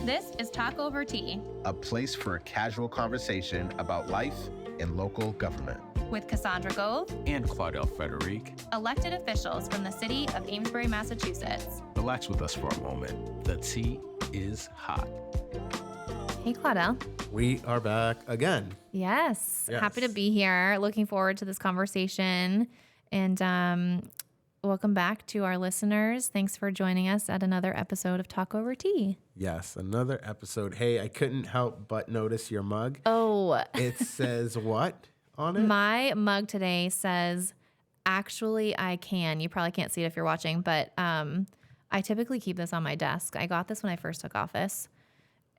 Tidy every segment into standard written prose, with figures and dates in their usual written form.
This is Talk Over Tea, a place for a casual conversation about life and local government. with Kassandra and Claudel Frederic. elected officials from the city of Amesbury, Massachusetts. Relax with us for a moment. The tea is hot. Hey, Claudel. We are back again. Yes. Yes. Happy to be here. Looking forward to this conversation. And welcome back to our listeners. Thanks for joining us at another episode of Talk Over Tea. Yes, another episode. Hey, I couldn't help but notice your mug. Oh, It says what on it? my mug today says, "Actually, I can." You probably can't see it if you're watching, but I typically keep this on my desk. I got this when I first took office,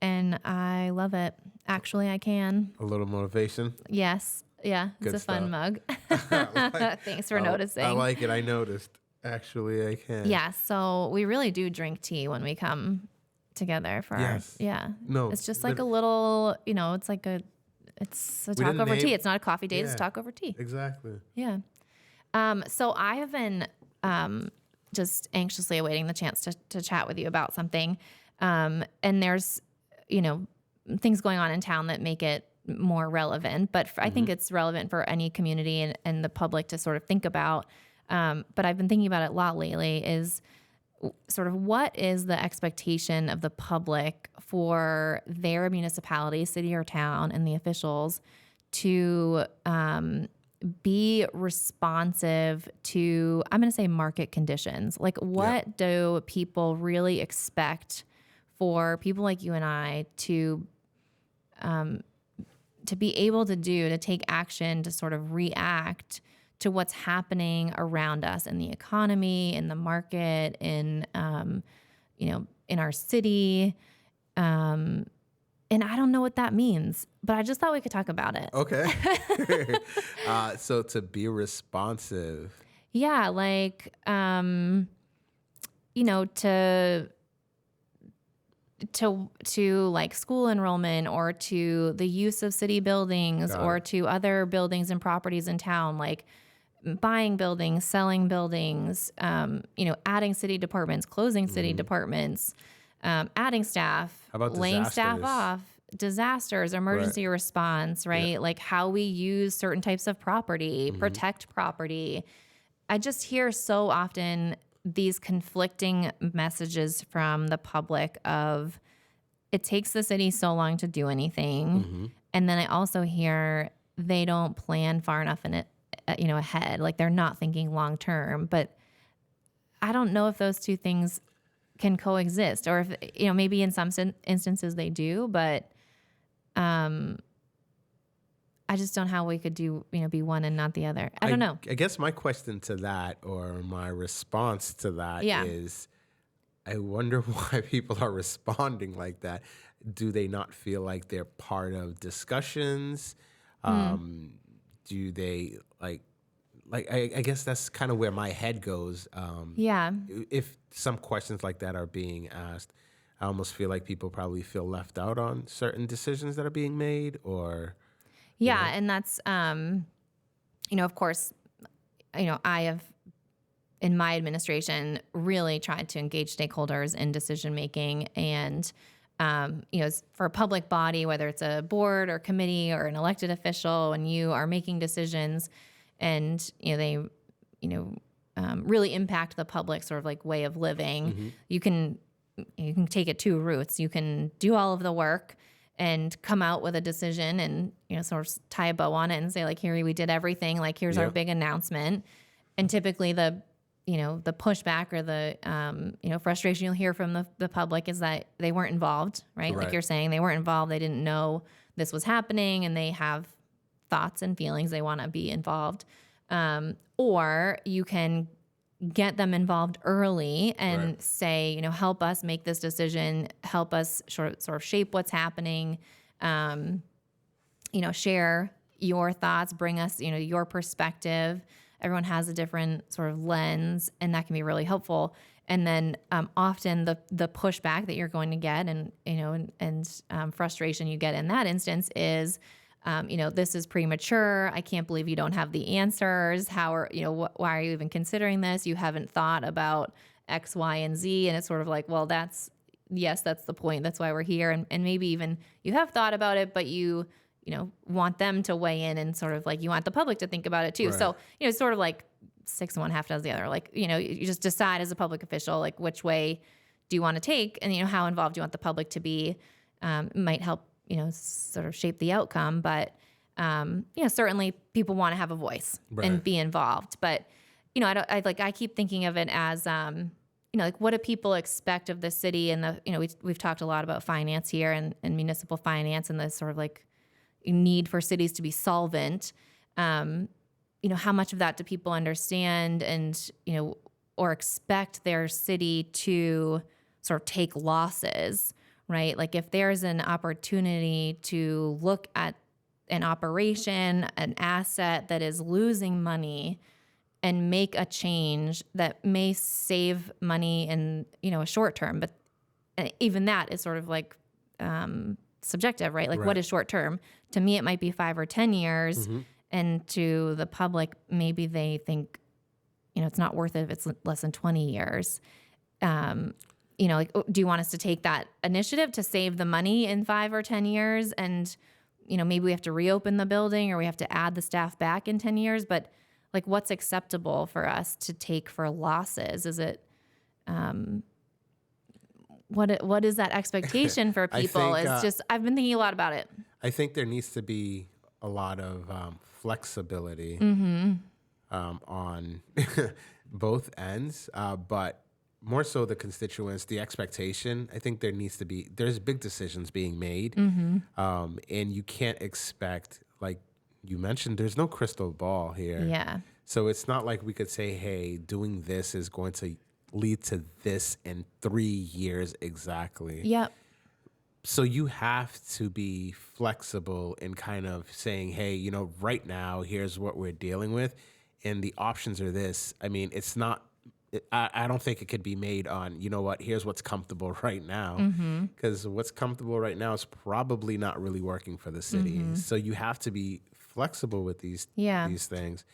and I love it. Actually, I can. A little motivation. Yes. Yeah, it's Good a fun stuff. mug. Thanks for noticing. I like it. I noticed. Actually, I can. Yeah, so we really do drink tea when we come together for Yes. yeah. No, It's just like lit- a little, it's a talk didn't over name- tea. It's not a coffee date, it's Yeah. talk over tea. Exactly. Yeah. So I have been just anxiously awaiting the chance to chat with you about something. And there's, things going on in town that make it more relevant, but I think it's relevant for any community and the public to sort of think about. But I've been thinking about it a lot lately is sort of what is the expectation of the public for their municipality, city or town, and the officials to be responsive to, I'm going to say, market conditions. Like, what do people really expect for people like you and I to be able to do, to take action, to sort of react to what's happening around us in the economy, in the market, in in our city. And I don't know what that means, but I just thought we could talk about it. Okay. So to be responsive. Yeah, like to like school enrollment or to the use of city buildings Got or it. to other buildings and properties in town, like buying buildings, selling buildings, adding city departments, closing city departments, adding staff, How about laying staff disasters? off, disasters, emergency response, right? Like how we use certain types of property, protect property. I just hear so often these conflicting messages from the public of it takes the city so long to do anything. And then I also hear they don't plan far enough in it, ahead. Like they're not thinking long term, but I don't know if those two things can coexist or if, maybe in some instances they do, but I just don't know how we could do, be one and not the other. I don't know. I guess my question to that, or my response to that, is I wonder why people are responding like that. Do they not feel like they're part of discussions? Do they like I guess that's kind of where my head goes. Yeah. If some questions like that are being asked, I almost feel like people probably feel left out on certain decisions that are being made, or Yeah, and that's, of course, I have, in my administration, really tried to engage stakeholders in decision making, and for a public body, whether it's a board or committee or an elected official, and you are making decisions, and they, really impact the public sort of like way of living. You can take it two routes. You can do all of the work and come out with a decision and, sort of tie a bow on it and say, like, here, we did everything. Like, here's our big announcement. And typically the pushback or the, frustration you'll hear from the public is that they weren't involved, right? Like you're saying, they weren't involved. They didn't know this was happening, and they have thoughts and feelings. They want to be involved. Or you can get them involved early and say, help us make this decision, help us sort of shape what's happening, share your thoughts, bring us, your perspective. Everyone has a different sort of lens, and that can be really helpful. And then often the pushback that you're going to get and frustration you get in that instance is, this is premature. I can't believe you don't have the answers. Why are you even considering this? You haven't thought about X, Y, and Z. And it's sort of like, well, that's, yes, that's the point. That's why we're here. And maybe even you have thought about it, but you want them to weigh in and sort of like you want the public to think about it too. Right. So, it's sort of like 6 of one, half does the other. Like, you just decide as a public official, like which way do you want to take and, how involved do you want the public to be. Might help, sort of shape the outcome. But, certainly people want to have a voice and be involved. But, I keep thinking of it as, like what do people expect of the city? And we've talked a lot about finance here and municipal finance and the sort of like need for cities to be solvent. How much of that do people understand and, or expect their city to sort of take losses, right? Like if there's an opportunity to look at an operation, an asset that is losing money and make a change that may save money in, a short term, but even that is sort of like subjective, right? Like what is short term? To me, it might be 5 or 10 years. And to the public, maybe they think, it's not worth it if it's less than 20 years. Like, do you want us to take that initiative to save the money in 5 or 10 years? And, maybe we have to reopen the building or we have to add the staff back in 10 years. But like, what's acceptable for us to take for losses? Is it, what is that expectation for people? It's I've been thinking a lot about it. I think there needs to be a lot of flexibility on both ends, but more so the constituents, the expectation. I think there's big decisions being made, and you can't expect, like you mentioned, there's no crystal ball here. Yeah. So it's not like we could say, hey, doing this is going to lead to this in 3 years exactly. Yep. So you have to be flexible in kind of saying, hey, right now, here's what we're dealing with. And the options are this. I mean, it's not, I don't think it could be made on, here's what's comfortable right now. Because what's comfortable right now is probably not really working for the city. So you have to be flexible with these things.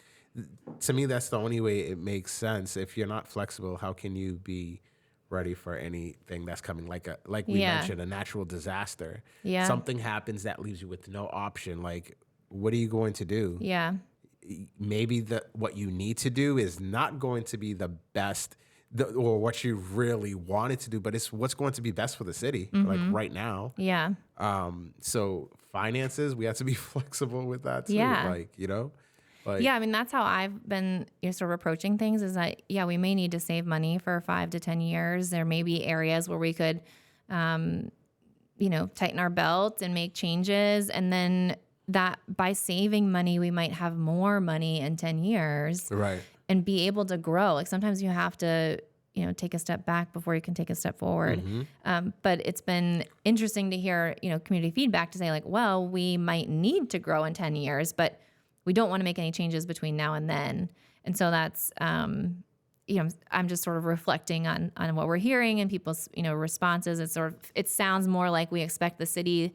To me, that's the only way it makes sense. If you're not flexible, how can you be ready for anything that's coming, like we mentioned, a natural disaster? Something happens that leaves you with no option. Like, what are you going to do? Maybe what you need to do is not going to be the best or what you really wanted to do, but it's what's going to be best for the city, like right now. So finances, we have to be flexible with that too. I mean, that's how I've been sort of approaching things is that, we may need to save money for 5 to 10 years. There may be areas where we could, tighten our belt and make changes. And then that by saving money, we might have more money in 10 years. Right. And be able to grow. Like sometimes you have to, take a step back before you can take a step forward. But it's been interesting to hear, community feedback to say like, well, we might need to grow in 10 years, but we don't want to make any changes between now and then. And so that's, I'm just sort of reflecting on what we're hearing and people's, responses. It sounds more like we expect the city,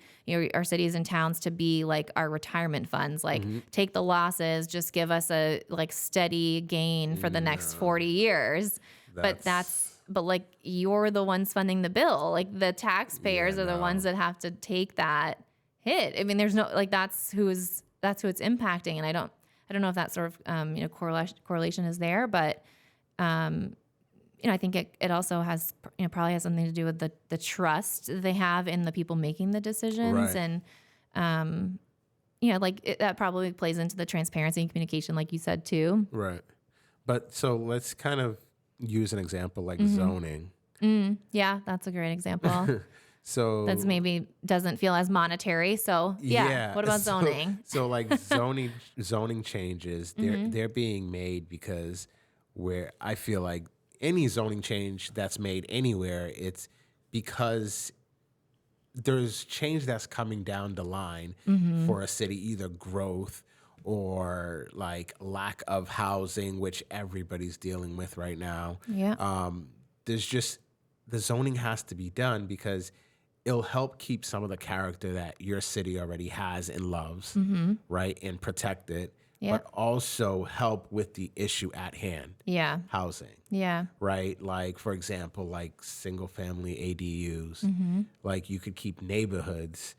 our cities and towns to be like our retirement funds, like take the losses, just give us a like steady gain for the next 40 years. But like you're the ones funding the bill. Like the taxpayers are the ones that have to take that hit. I mean, there's no, like that's who it's impacting. And I don't know if that sort of, correlation is there, but, I think it also has, probably has something to do with the trust they have in the people making the decisions. Right. And, that probably plays into the transparency and communication, like you said, too. Right. But so let's kind of use an example like zoning. Yeah, that's a great example. So that's maybe doesn't feel as monetary. So what about zoning? So like zoning changes, they're being made because where I feel like any zoning change that's made anywhere, it's because there's change that's coming down the line for a city, either growth or like lack of housing, which everybody's dealing with right now. There's just, the zoning has to be done because it'll help keep some of the character that your city already has and loves, right, and protect it. but also help with the issue at hand. Yeah. Housing. Yeah. Right? Like, for example, like single family ADUs. Like you could keep neighborhoods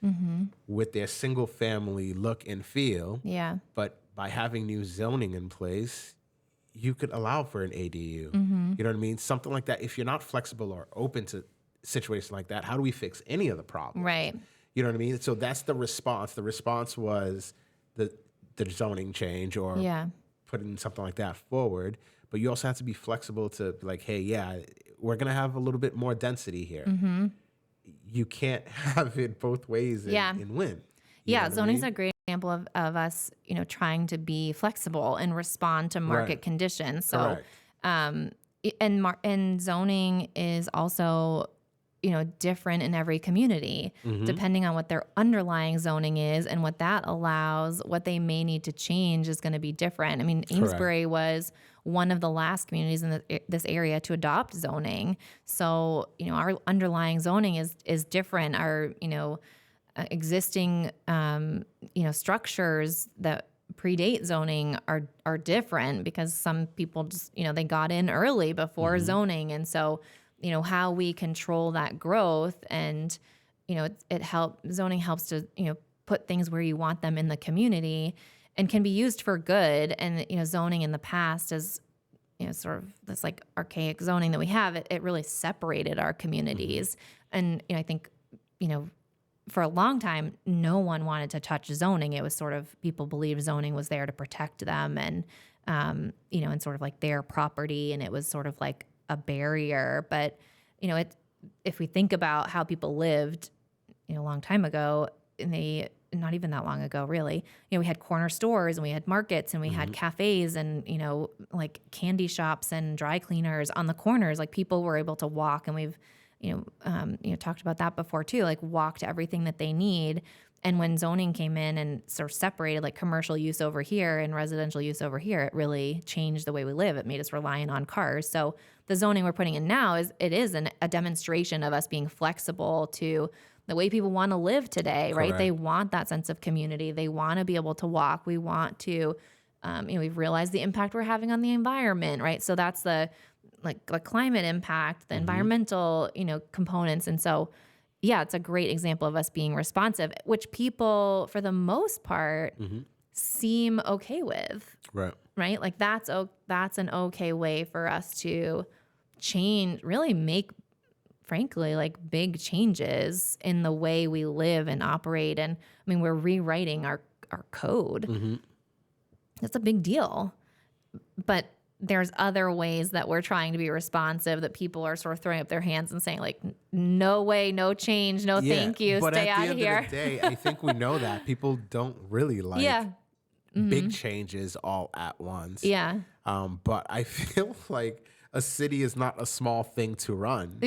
with their single family look and feel. Yeah. But by having new zoning in place, you could allow for an ADU. You know what I mean? Something like that. If you're not flexible or open to situations like that, how do we fix any of the problems? Right. You know what I mean? So that's the response. The response was the zoning change or putting something like that forward. But you also have to be flexible to be like, hey, yeah, we're going to have a little bit more density here. You can't have it both ways and win. Zoning's a great example of us, trying to be flexible and respond to market conditions. So, and zoning is also, different in every community, depending on what their underlying zoning is and what that allows, what they may need to change is going to be different. I mean, Amesbury was one of the last communities in this area to adopt zoning. So, our underlying zoning is different. Our, existing, structures that predate zoning are different because some people just, they got in early before zoning. And so, how we control that growth and, zoning helps to, put things where you want them in the community and can be used for good. And, zoning in the past is, sort of this like archaic zoning that we have, it really separated our communities. And, I think, for a long time, no one wanted to touch zoning. It was sort of, people believed zoning was there to protect them and, and sort of like their property. And it was sort of like a barrier. But, if we think about how people lived, a long time ago, and not even that long ago, really, we had corner stores and we had markets and we had cafes and, like candy shops and dry cleaners on the corners. Like people were able to walk, and we've, talked about that before too, like walk to everything that they need. And when zoning came in and sort of separated like commercial use over here and residential use over here, it really changed the way we live. It made us reliant on cars. So the zoning we're putting in now is a demonstration of us being flexible to the way people want to live today, right? They want that sense of community. They want to be able to walk. We want to, we've realized the impact we're having on the environment, right? So that's the climate impact, the environmental, components. And so, yeah, it's a great example of us being responsive, which people, for the most part, seem okay with. Right? Like that's an okay way for us to change, really make, frankly, like big changes in the way we live and operate. And I mean, we're rewriting our code. That's a big deal. But there's other ways that we're trying to be responsive that people are sort of throwing up their hands and saying like, no way, no change, no thank you, stay out of here. But at the end of the day, I think we know that people don't really like big changes all at once. But I feel like a city is not a small thing to run.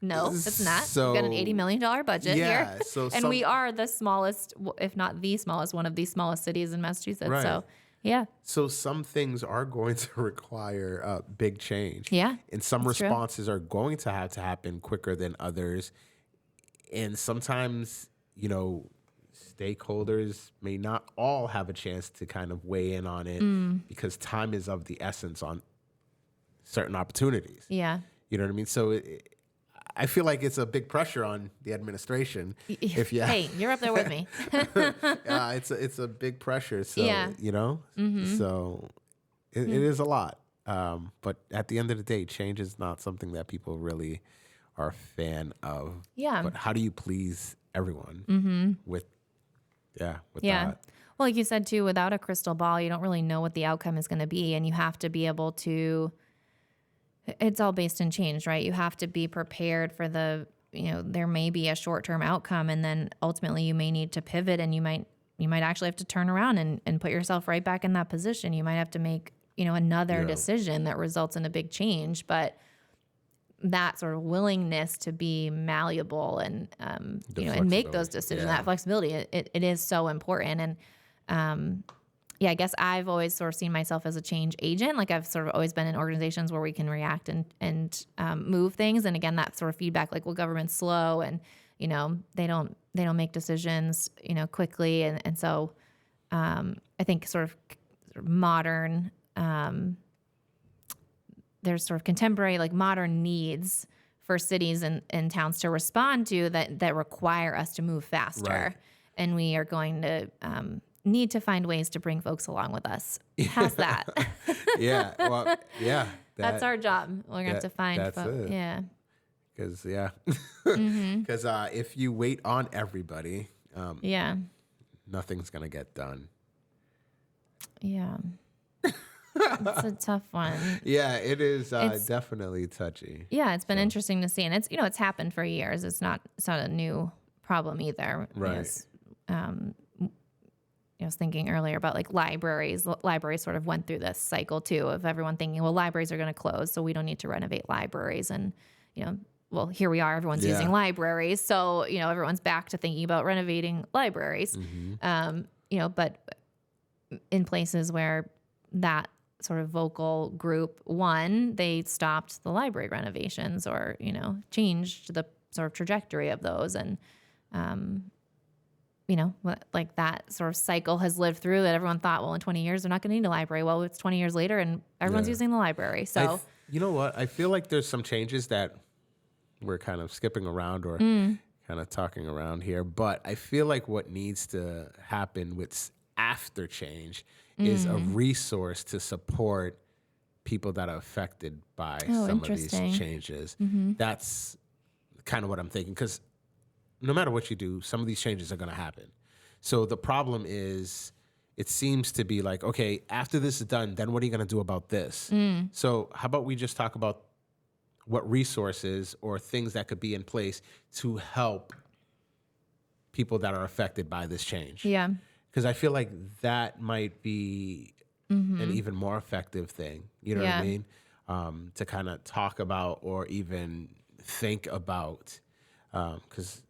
No, it's not. So, we've got an $80 million budget here. And we are the smallest, if not the smallest, one of the smallest cities in Massachusetts. So so some things are going to require big change. And some responses are going to have to happen quicker than others. And sometimes, stakeholders may not all have a chance to kind of weigh in on it because time is of the essence on certain opportunities. You know what I mean? So I feel like it's a big pressure on the administration. Hey, you're up there with me. It's a big pressure. So, so it is a lot. But at the end of the day, change is not something that people really are a fan of. But how do you please everyone with that? Well, like you said too, without a crystal ball, you don't really know what the outcome is going to be. And you have to be able to, it's all based in change, right? You have to be prepared for there may be a short-term outcome, and then ultimately you may need to pivot, and you might actually have to turn around and put yourself right back in that position. You might have to make, another decision that results in a big change, but that sort of willingness to be malleable and, and make those decisions, that flexibility, it is so important. And, I guess I've always sort of seen myself as a change agent. Like I've sort of always been in organizations where we can react and move things. And again, that sort of feedback, like, well, government's slow and, they don't make decisions, quickly. And so I think sort of sort of modern, there's sort of contemporary, like modern needs for cities and towns to respond to that require us to move faster. Right. And we are going to need to find ways to bring folks along with us. How's that? Yeah. Well, yeah. That's our job. We're going to have to find that's folks. it. Yeah. Because, yeah. Mm-hmm. Because if you wait on everybody, Yeah. nothing's going to get done. Yeah. It's a tough one. Yeah, it is definitely touchy. Yeah, it's been interesting to see. And it's, it's happened for years. It's not a new problem either. Right. I was thinking earlier about like libraries. Libraries sort of went through this cycle too of everyone thinking, well, libraries are going to close, so we don't need to renovate libraries. And, well, here we are, everyone's using libraries. So, everyone's back to thinking about renovating libraries. Mm-hmm. But in places where that sort of vocal group won, they stopped the library renovations or, changed the sort of trajectory of those. And, like that sort of cycle has lived through that everyone thought, well, in 20 years, they're not going to need a library. Well, it's 20 years later and everyone's using the library. So, you know what? I feel like there's some changes that we're kind of skipping around or kind of talking around here. But I feel like what needs to happen with after change is a resource to support people that are affected by some of these changes. That's kind of what I'm thinking. Because no matter what you do, some of these changes are going to happen. So the problem is, it seems to be like, okay, after this is done, then what are you going to do about this? So how about we just talk about what resources or things that could be in place to help people that are affected by this change? yeah. Because I feel like that might be an even more effective thing. You know what I mean? To kind of talk about or even think about, because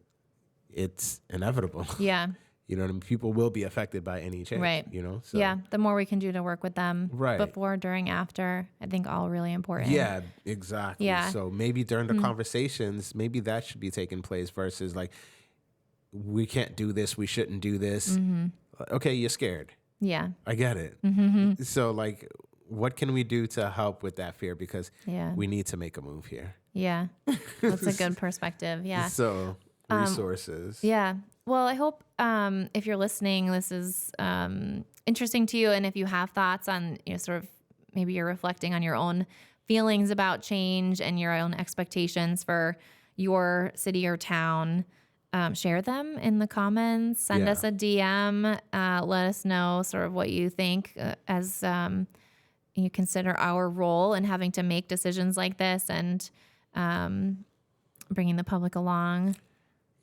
it's inevitable. Yeah. You know what I mean? People will be affected by any change. Right. So. Yeah. The more we can do to work with them Right. before, during, after, I think all really important. Yeah, exactly. Yeah. So maybe during the conversations, maybe that should be taking place versus like, we can't do this, we shouldn't do this. Okay, you're scared. Yeah. I get it. So like, what can we do to help with that fear? Because we need to make a move here. Yeah. That's a good perspective. Yeah. So resources. Yeah. Well, I hope if you're listening, this is interesting to you. And if you have thoughts on, sort of maybe you're reflecting on your own feelings about change and your own expectations for your city or town, share them in the comments, send us a DM, let us know sort of what you think as you consider our role in having to make decisions like this and bringing the public along.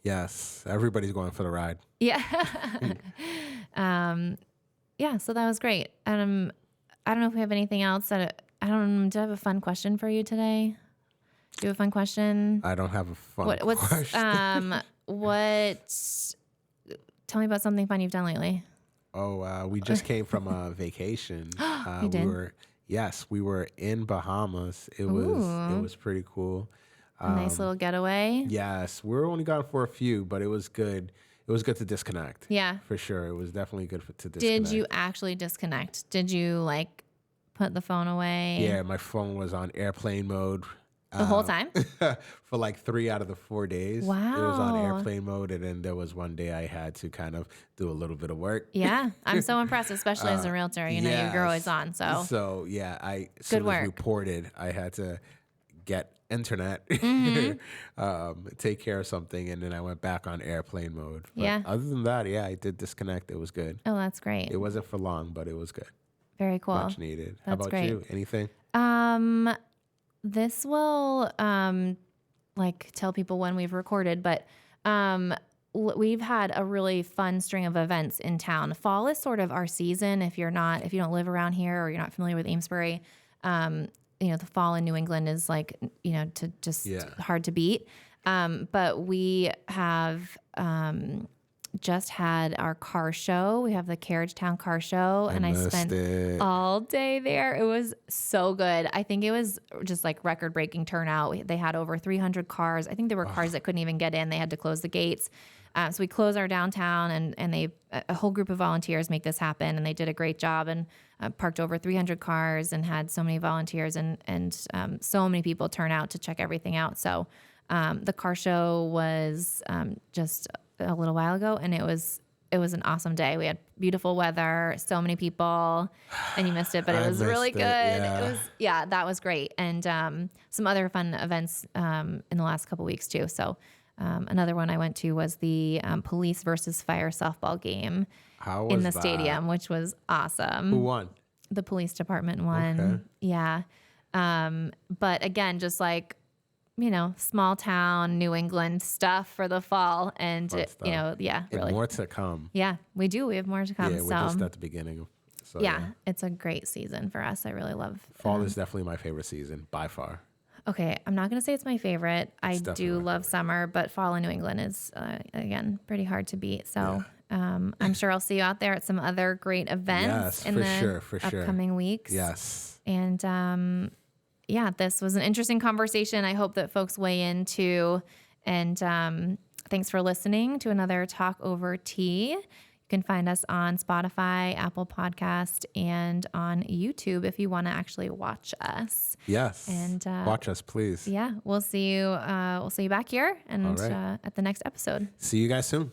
Yes, everybody's going for the ride. Yeah. Yeah, so that was great. I don't know if we have anything else. Do I have a fun question for you today? Do you have a fun question? I don't have a fun question. Tell me about something fun you've done lately. Oh, we just came from a vacation. You did? We were in Bahamas. It was pretty cool. A nice little getaway. Yes, we were only gone for a few, but it was good. It was good to disconnect. Yeah. For sure. It was definitely good to disconnect. Did you actually disconnect? Did you like put the phone away? Yeah, my phone was on airplane mode. The whole time? For like 3 out of the 4 days. Wow. It was on airplane mode. And then there was one day I had to kind of do a little bit of work. Yeah. I'm so impressed, especially as a realtor. You're always on. So yeah, as soon as we ported, I had to get internet, take care of something. And then I went back on airplane mode. But other than that, I did disconnect. It was good. Oh, that's great. It wasn't for long, but it was good. Very cool. Much needed. That's How about great. you? Anything? This will tell people when we've recorded, but we've had a really fun string of events in town. Fall is sort of our season. If you don't live around here or you're not familiar with Amesbury, the fall in New England is hard to beat. But we have just had our car show. We have the Carriagetown Car Show, and I spent all day there. It was so good. I think it was just like record-breaking turnout. They had over 300 cars. I think there were cars that couldn't even get in. They had to close the gates. So we close our downtown, and a whole group of volunteers make this happen, and they did a great job, and parked over 300 cars and had so many volunteers, and so many people turn out to check everything out. So the car show was just a little while ago, and it was an awesome day. We had beautiful weather, so many people, and you missed it, but it was really good. That was great. And some other fun events in the last couple weeks too. So another one I went to was the police versus fire softball game in the stadium, which was awesome. Who won? The police department won. Okay. Yeah. But again, just like, small town New England stuff for the fall, and really more to come. Yeah, we do. We have more to come. Yeah, we're just at the beginning. So it's a great season for us. I really love fall. Is definitely my favorite season by far. Okay, I'm not going to say it's my favorite. I do love summer, but fall in New England is again pretty hard to beat. So I'm sure I'll see you out there at some other great events in the upcoming weeks. Yes, and this was an interesting conversation. I hope that folks weigh in too. And thanks for listening to another Talk Over Tea. You can find us on Spotify, Apple Podcast, and on YouTube if you want to actually watch us. Yes. And watch us, please. Yeah, we'll see you. We'll see you back here and at the next episode. See you guys soon.